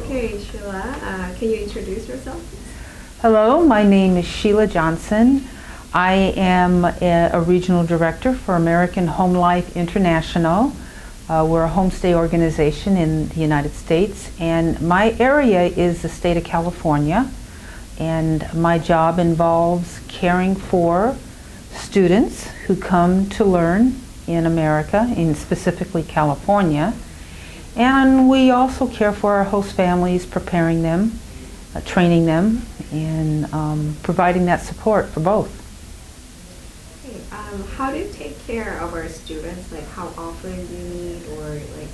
Okay, Sheila, can you introduce yourself? Hello, my name is Sheila Johnson. I am a regional director for American Home Life International. We're a homestay organization in the United States, and my area is the state of California, and my job involves caring for students who come to learn in America, in specifically California, and we also care for our host families, preparing them, training them, and providing that support for both. Okay, how do you take care of our students? Like, how often do you meet, or like,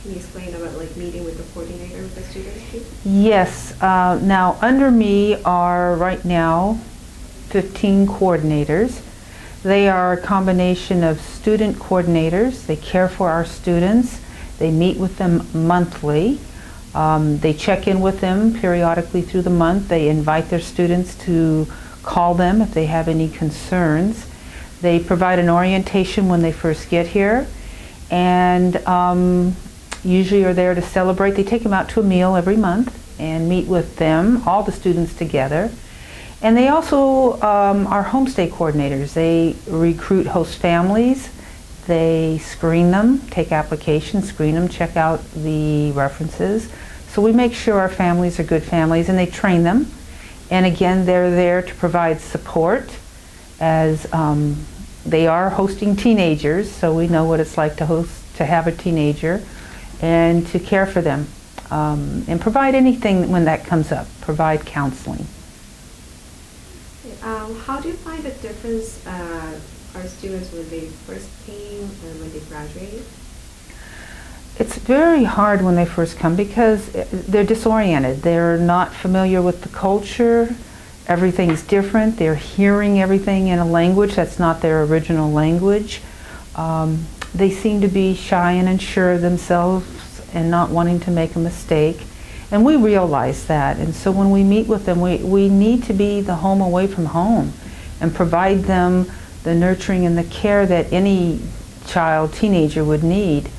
can you explain about like meeting with the coordinator with the students too? Yes. Now, under me are right now 15 coordinators. They are a combination of student coordinators. They care for our students. They meet with them monthly. They check in with them periodically through the month. They invite their students to call them if they have any concerns. They provide an orientation when they first get here, and usually are there to celebrate. They take them out to a meal every month and meet with them, all the students together. And they also are homestay coordinators. They recruit host families. They screen them, take applications, screen them, check out the references. So we make sure our families are good families, and they train them. And again, they're there to provide support as they are hosting teenagers, so we know what it's like to have a teenager, and to care for them. And provide anything when that comes up, provide counseling. How do you find the difference our students when they first came and when they graduate? It's very hard when they first come because they're disoriented. They're not familiar with the culture. Everything's different. They're hearing everything in a language that's not their original language. They seem to be shy and unsure of themselves and not wanting to make a mistake. And we realize that. And so when we meet with them, we need to be the home away from home and provide them the nurturing and the care that any child, teenager would need.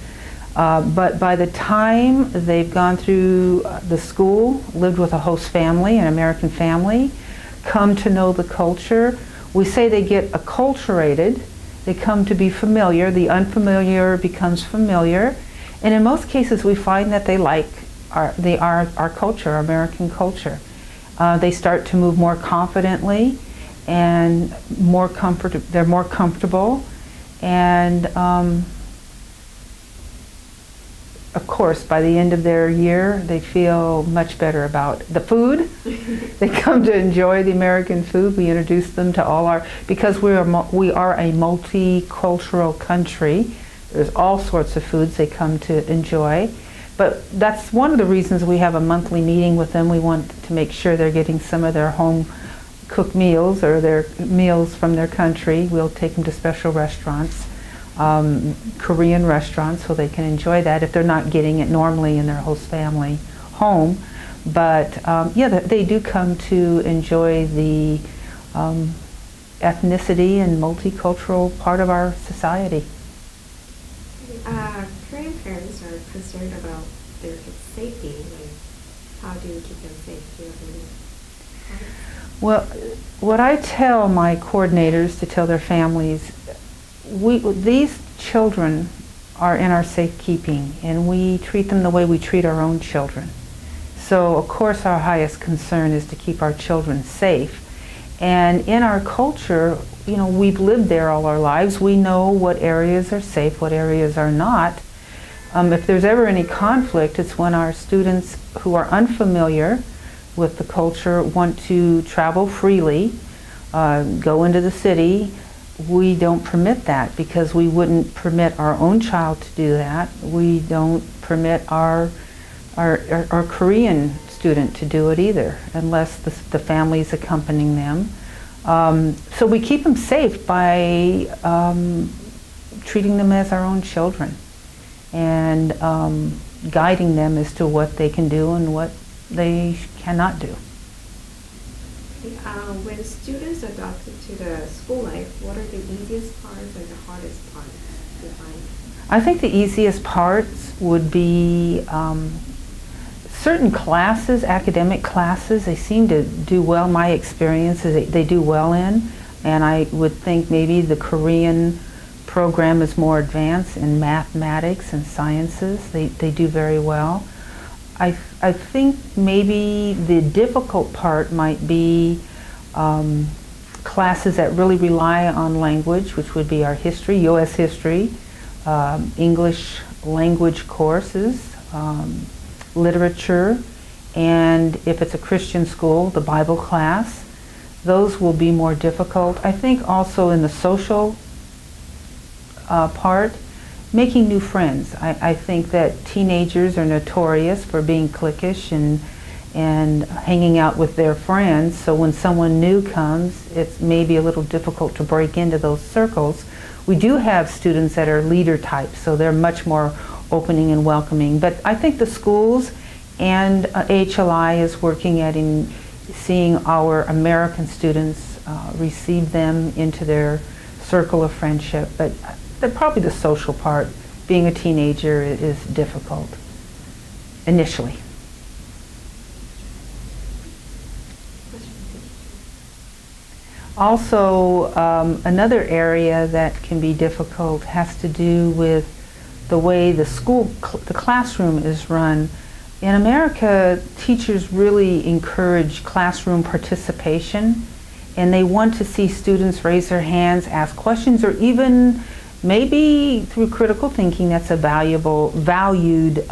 But by the time they've gone through the school, lived with a host family, an American family, come to know the culture, we say they get acculturated. They come to be familiar. The unfamiliar becomes familiar. And in most cases, we find that they like our culture, our American culture. They start to move more confidently and they're more comfortable, and of course by the end of their year they feel much better about the food. They come to enjoy the American food. We introduce them to because we are a multicultural country. There's all sorts of foods they come to enjoy. But that's one of the reasons we have a monthly meeting with them. We want to make sure they're getting some of their home cooked meals or their meals from their country. We'll take them to special restaurants, Korean restaurants, so they can enjoy that if they're not getting it normally in their host family home. But yeah, they do come to enjoy the ethnicity and multicultural part of our society. Korean parents are concerned about their kids' safety. Like, how do you keep them safe? Do you have any comments? Well, what I tell my coordinators to tell their families, these children are in our safekeeping, and we treat them the way we treat our own children. So, of course, our highest concern is to keep our children safe. And in our culture, you know, we've lived there all our lives. We know what areas are safe, what areas are not. If there's ever any conflict, it's when our students who are unfamiliar with the culture want to travel freely, go into the city. We don't permit that because we wouldn't permit our own child to do that. We don't permit our Korean student to do it either, unless the family's accompanying them. So we keep them safe by treating them as our own children and guiding them as to what they can do and what they cannot do. When students are adopted to the school life, what are the easiest parts and the hardest parts you find? I think the easiest parts would be certain classes, academic classes, they seem to do well. My experience is they do well in, and I would think maybe the Korean program is more advanced in mathematics and sciences. They do very well. I think maybe the difficult part might be classes that really rely on language, which would be our history, U.S. history, English language courses, literature, and if it's a Christian school, the Bible class. Those will be more difficult. I think also in the social part, making new friends. I think that teenagers are notorious for being cliquish and hanging out with their friends, so when someone new comes, it's maybe a little difficult to break into those circles. We do have students that are leader types, so they're much more opening and welcoming. But I think the schools and AHLI is working at seeing our American students receive them into their circle of friendship. But probably the social part, being a teenager, is difficult initially. Also, another area that can be difficult has to do with the way the classroom is run. In America, teachers really encourage classroom participation, and they want to see students raise their hands, ask questions, or even maybe through critical thinking, that's a valued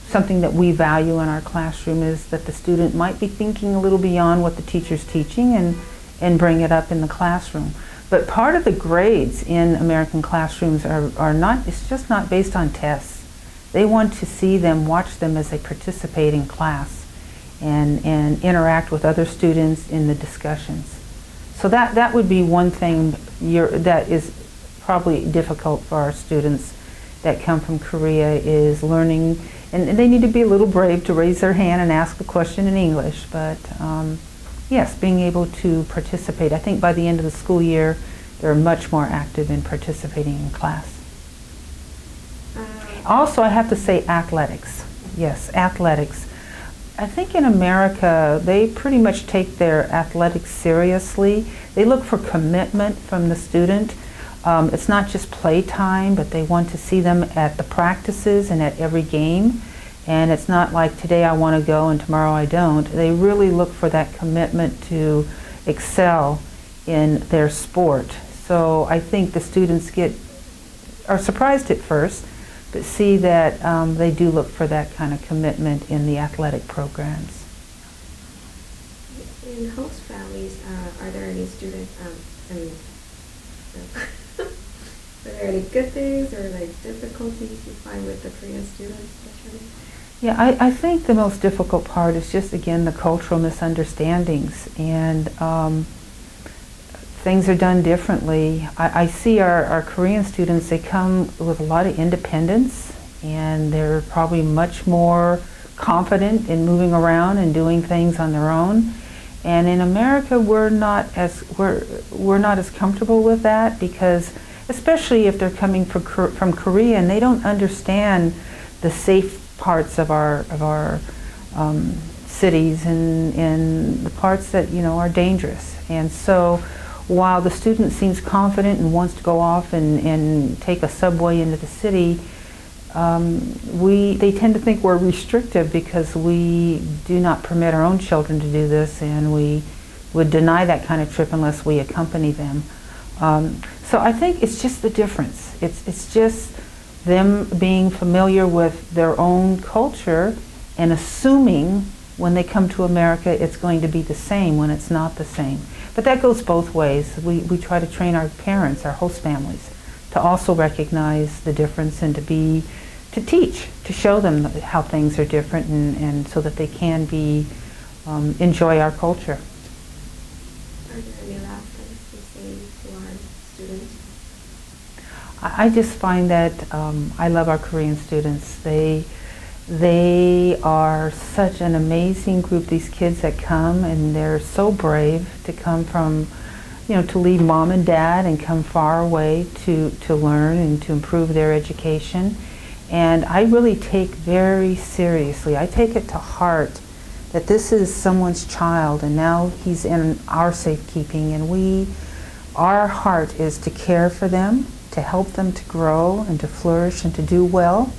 something that we value in our classroom, is that the student might be thinking a little beyond what the teacher's teaching and bring it up in the classroom. But part of the grades in American classrooms are not, it's just not based on tests. They want to see them, watch them as they participate in class and interact with other students in the discussions. So that would be one thing that is probably difficult for our students that come from Korea, is learning, and they need to be a little brave to raise their hand and ask a question in English, but yes, being able to participate. I think by the end of the school year, they're much more active in participating in class. Also, I have to say athletics. Yes, athletics. I think in America, they pretty much take their athletics seriously. They look for commitment from the student. It's not just playtime, but they want to see them at the practices and at every game. And it's not like today I want to go and tomorrow I don't. They really look for that commitment to excel in their sport. So I think the students are surprised at first, but see that they do look for that kind of commitment in the athletic programs. In host families, are there any students, are there any good things or like difficulties you find with the Korean students especially? Yeah, I think the most difficult part is just, again, the cultural misunderstandings, and things are done differently. I see our Korean students, they come with a lot of independence, and they're probably much more confident in moving around and doing things on their own. And in America, we're not as comfortable with that, because especially if they're coming from Korea and they don't understand the safe parts of our cities and the parts that are dangerous. And so while the student seems confident and wants to go off and take a subway into the city, they tend to think we're restrictive because we do not permit our own children to do this, and we would deny that kind of trip unless we accompany them. So I think it's just the difference. It's just them being familiar with their own culture and assuming when they come to America it's going to be the same when it's not the same. But that goes both ways. We try to train our parents, our host families, to also recognize the difference and to teach, to show them how things are different, and so that they can enjoy our culture. Are there any last things to say to our students? I just find that I love our Korean students. They are such an amazing group, these kids that come, and they're so brave to come from, to leave mom and dad and come far away to learn and to improve their education. And I really take very seriously, I take it to heart that this is someone's child and now he's in our safekeeping, and our heart is to care for them, to help them to grow and to flourish and to do well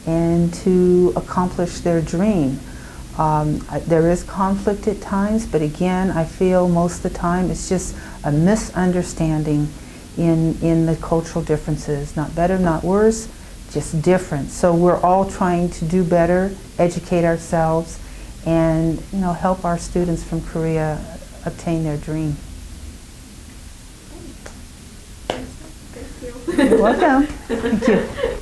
and to accomplish their dream. There is conflict at times, but again, I feel most of the time it's just a misunderstanding in the cultural differences. Not better, not worse, just different. So we're all trying to do better, educate ourselves, and help our students from Korea obtain their dream. Thank you. You're welcome. Thank you.